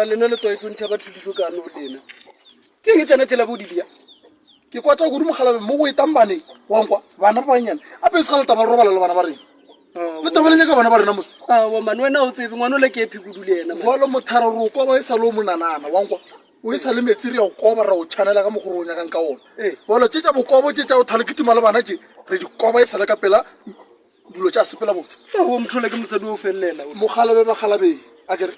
lena le toetse ntšha ba thudišo ka no lena ke eng tsena tsela bodidia ke kwatsa go di mogalabe mo go etambane wankwa bana ba banyana ape se ga le taba robala le bana ba rena le taba le nyaka bana ba rena mose wa mane wena o tsebe ngwana o le ke epikudu le ena jalo mothara re o koba e sa le o monanana wankwa o e sa le metsi re ya go koba ra o tshwanela ka mogoro o nyakang ka ona jalo tse tša bokobo tse tša o thaleketima le bana tše re di koba e sa le ka pela dilo tša sepela botse o motlhole ke mosadi o felelela mogalabe ba galabe a kere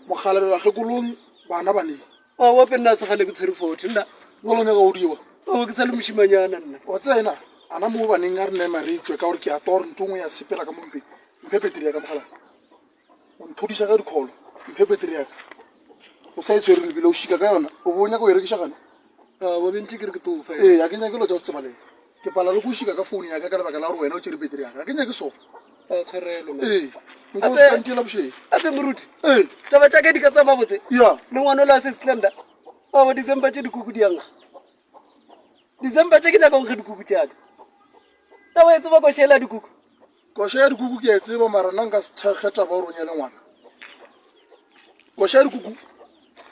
mogalabe ba gekolong bana baneng wa penna se gale ke tshwere 40 nna jalo nyaka o diwa o ke sa le moshimanyana nna wa tsena ana mo baneng a re nema re itswe ka gore ke a tora ntho ngwe ya sepela ka mompeng mphepetiri ya ka mogala o nthodisa ka dikholo mphepetiri ya ka o sa e tshwere lebile o shika ka yona o bo nyaka o e rekiša gane wa bentse ke re ke tofa ee a ke nyake lo ja o se tsebaleng ke pala le go shika ka founu ya ka ka lebaka la gore wena o tšere beteri ya ka a ke nyake sofa tshwarelo ee nko o se kantela bošeng ape moruti ee taba tša ka di ka tsa mabotse ya le ngwana o le assistlanda wa december tše dikuku di yang december tše ke nyaka nkge dikuku tšaka taba e tseba košela dikuku koša ya dikuku ke a e tseba mara nna nka se thekgetha ba o ronyele ngwana koša ya dikuku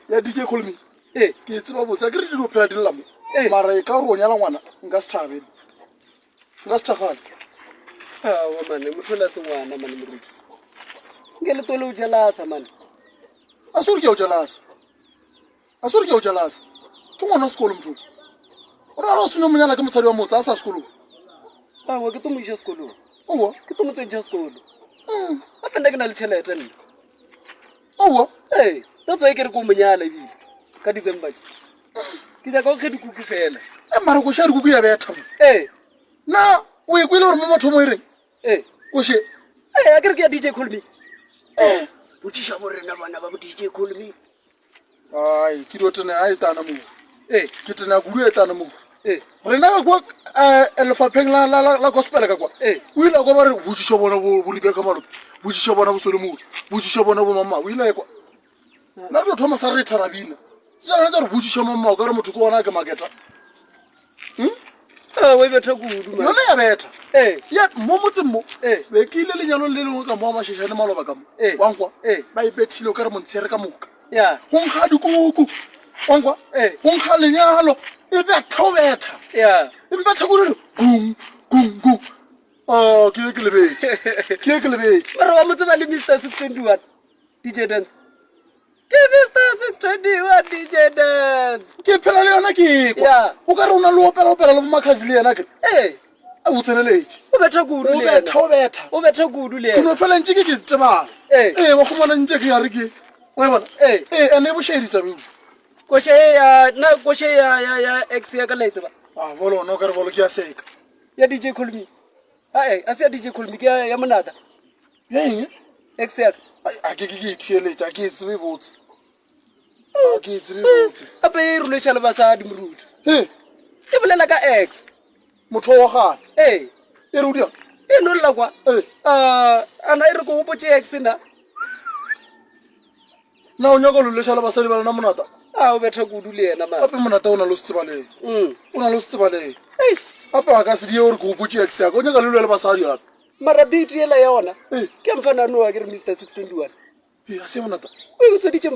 ya dj colmi ke e tseba botse a ke re di phela di lelamo mara e ka gore o nyala ngwana nka se thabele nka se thagale wa mane motho la se ngwana mane moruti nke le tole o jalasa mane a se gore ke a o jalasa a se gore ke a o jalasa ke ngwana wa sekolo motho o rara o sene monyala ke mosadi wa motse a sa sekolong awa ke to mo iša sekolong owa ke to mo tsentšha sekolo gape nna ke na le tšhelete nna owa that's why ke re ko monyala ebile ka december ke nyaka o kge dikuku fela mara koša ya dikuku ya betha mo na o e kwele gore mo mathomo e reng koše a ke re ke ya dj colme botsiša bo rena bana ba bo dj colme ai ke dio tene a e tana moo ke tene a kudu e tana moo rena ka kwa lefapheng la gospel ka kwa o ile kwa ba re botsiša bona boribe ka malope botsiša bona bosolemoe botsiša bona bo mamma o ile kwa nna dio thoma sa re tharabina jana tsa re botsiša mamma o ka re motho ke ona ke maketa wa betha kudu yona ya betha ya mo motseng mo be ke ile lenyalo le lengwe ka mo a mašešane maloba ka mo wankwa ba e bethile o ka re montshere ka moka go nkga dikuku wankwa go nkga lenyalo e betha o betha e betha kodile gung gung gung ke ye ke lebetse mara wa motse ba le mr 621 dj dance ke mr 621 dj dance ke phela le yona ke kwa o ka re o na le opela le bomakhazi le yena ke a botseneletse o betha kudu le yena o betha kudu le kuno yena fela ntse ke tsebala wa go bona ntse ke ya re ke wa bona ene bo shedi tsabe koshe ya ex ya ka la tseba volo no ka re volo ke ya seka ya dj colme a se ya dj colme ke ya monata eng ex ya a ke itsheletša ke tsebe botse a ke tsebe botse ape e ruleša le basadi moruti e bolela ka ex motho wa gale e re o diang e nolola kwa ana e re ko gopotse ex na o nyaka loleša le basadi ba lena monata o betha kudu le yena ma gape monata o na le setsebaleng o na le setsebaleng gape a ka se die gore ke gopotse ex yaka o nyaka le lwe le basadi gape mara beat yela yona ke mfanano wa ke re mr 621 a se monata o e tsoditše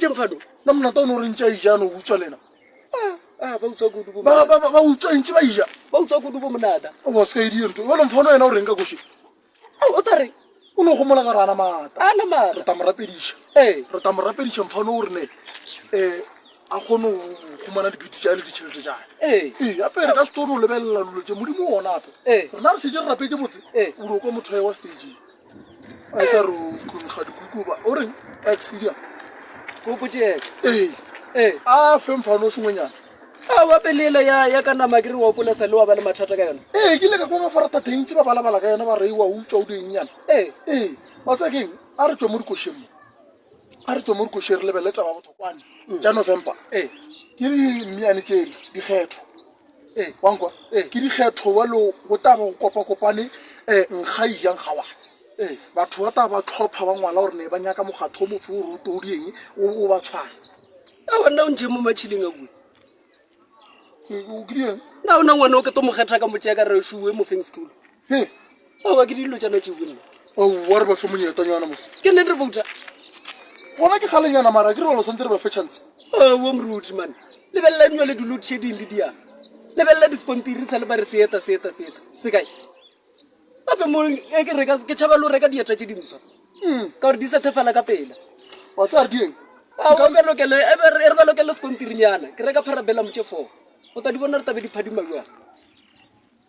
mfano na monata o ne o rentša ijano o utswa lena ba utswa kudu bo ba utswa ntse ba ija ba utswa kudu bo monata o se ka edie ntho jalo mfano yena o reng ka koše o tare o ne o gomola ka re ana maata ana mara re ta mo rapediša mfano o rene a kgone go humana dipiti tša le ditšhelete tšae gape re ka se tone o lebelela dilo tše modimo ona ape rena re šetse re rapetse botse o dio kwa motho wa stageng a e sa re nkga dikukuba o reng axidia go botse ex a fe mfano o sengwenyana wa pelela ya ka nama ke re wa polasa le wa ba le mathata ka yona ke ile ka kwa mafaratateng tše ba balabala ka yona ba reiwa utswa o dienyana ba tsekeng a re tswa mo dikošeng re lebeletša ba bothokwane tša november ke meane tše dikgetho wankwa ke dikgetho walo go taba go kopakopane nkga ijang kgawana batho ba taba ba tlhopha ba ngwala gore ne ba nyaka mogatho o mofe o roto o dieng o ba tshwana a wanna o ntše mo matšhileng a o kedieng na ona ngwana o ke to mo kgetha ka motšea ka re šue mo feng stool a wa ke dilo tšana tšeo nna o wa re ba fe monyetanyana mose ke nne re vouta gona ke galenyana mara ke re lo santse re ba fe chance wo mruti man lebella nyo le dulo tsheding le dia lebella diskontiri sa le ba re seeta se kae ape mo e ke reka ke tshaba lo reka dieta tse dintsho ka re di sa thefala ka pela wa tsa re dieng a o be lokele e re ba lokele skontiri nyana ke reka parabela motse 4 o ta di bona re tabe di phadima jwa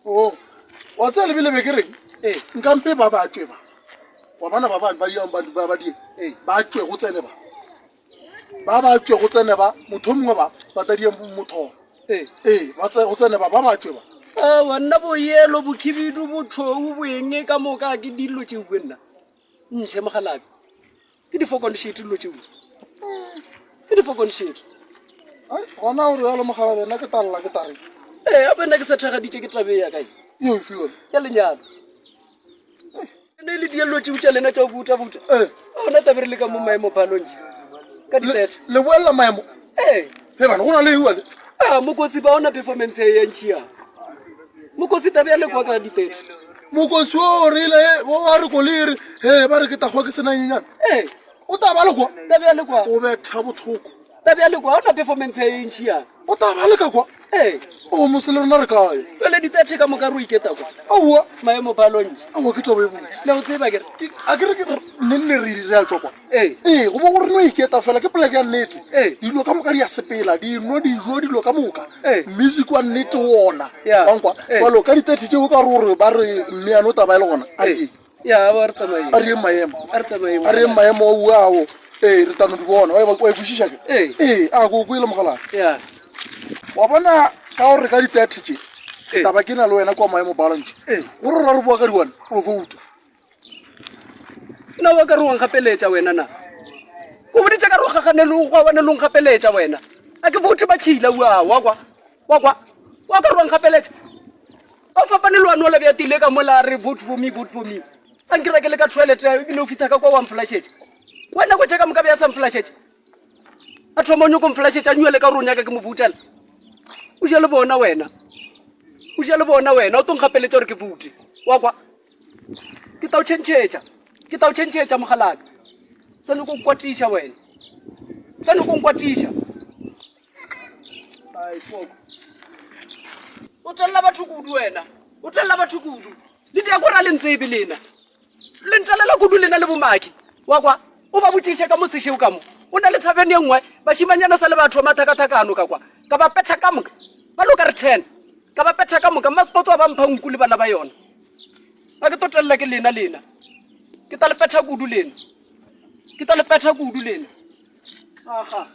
o wa tsa le bile be ke re nkampe ba ba tshwe ba wa bana ba bana ba di ba di ba tshwe go tsene ba tshwe go tsene ba motho mongwe ba ta di motho ba tsa go tsene ba tshwe ba wanna bo yelo bo khibidu bo tshou bo enge ka moka ke dilo tse buenna ntshe mogalabi ke di fokon shit lo tse ke di fokon shit ai ona o re ya lo mogala bena ke talla ke tare a bena ke sa thagaditse ke trabe ya kae yo fiore ya lenyalo ne le dielo tse utsa lena tsa vuta ona tabere le ka mo maemo phalonje ka ditsetso le boela maemo he bana gona le iwa mokotsi ba ona performance ya ntšia mokotsi tabe ya le kwa ka ditsetso mokosi o rile o a re ko le re ba re ke tagwa ke sena nyenyana o ta ba le kwa tabe ya le kwa o betha bothoko tabe ya le kwa ona performance ya ntšia o ta ba le ka kwa o mosele rona re kae pele ditetse ka moka ro iketa kwa aowa maemo phalonje aowa ke toba e botse le o tseba kere a ke re ke nne re ile a tswa kwa go bo gore no iketa fela ke poleke ya nnete dilo ka moka di a sepela dino dijo dilo ka moka music wa nnete ona wankwa walo ka ditete tseo ka gore ba re mmeano o taba e le gona ya ba re tsamaye a re maemo tsamaye a re maemo o ao re tano di bona wa e bushisha ke a go go ile mogala ya wa bona ka gore ka ditete tse taba ke na le wena kwa maemo balance gore ra re bua ka di one o vote na wa ka re wa gapeletsa wena na go boditse ka re go gaganelong go bona long gapeletsa wena a ke vote ba tshila wa ka re wa gapeletsa o fapane le wana o le tile ka mola re vote for me a nkira ke le ka toilet e bile o fitha ka kwa wa mflashetse wena go tsheka moka be ya sa mflashetse a thomonyo ko mflashetse a nywele ka ronya ka ke mo votela o jale bona wena o tong gapeletsa gore ke vote wa kwa ke tao change mogalabi sane ko kwatisha wena ai foko o tella batho kudu wena le dia go ra le ntsebe lena le ntlela kudu lena le bomaki wa kwa o ba botsisha ka mosisheo ka mo o na le tavern e nngwe ba shimanyana sa le batho mathakathakano ka kwa ka ba petha ka moka ba lo ka re 10 ka ba petha ka moka masport wa ba mpha nku le bana ba yona ba ke totella ke lena ke ta le petha kudu lena aha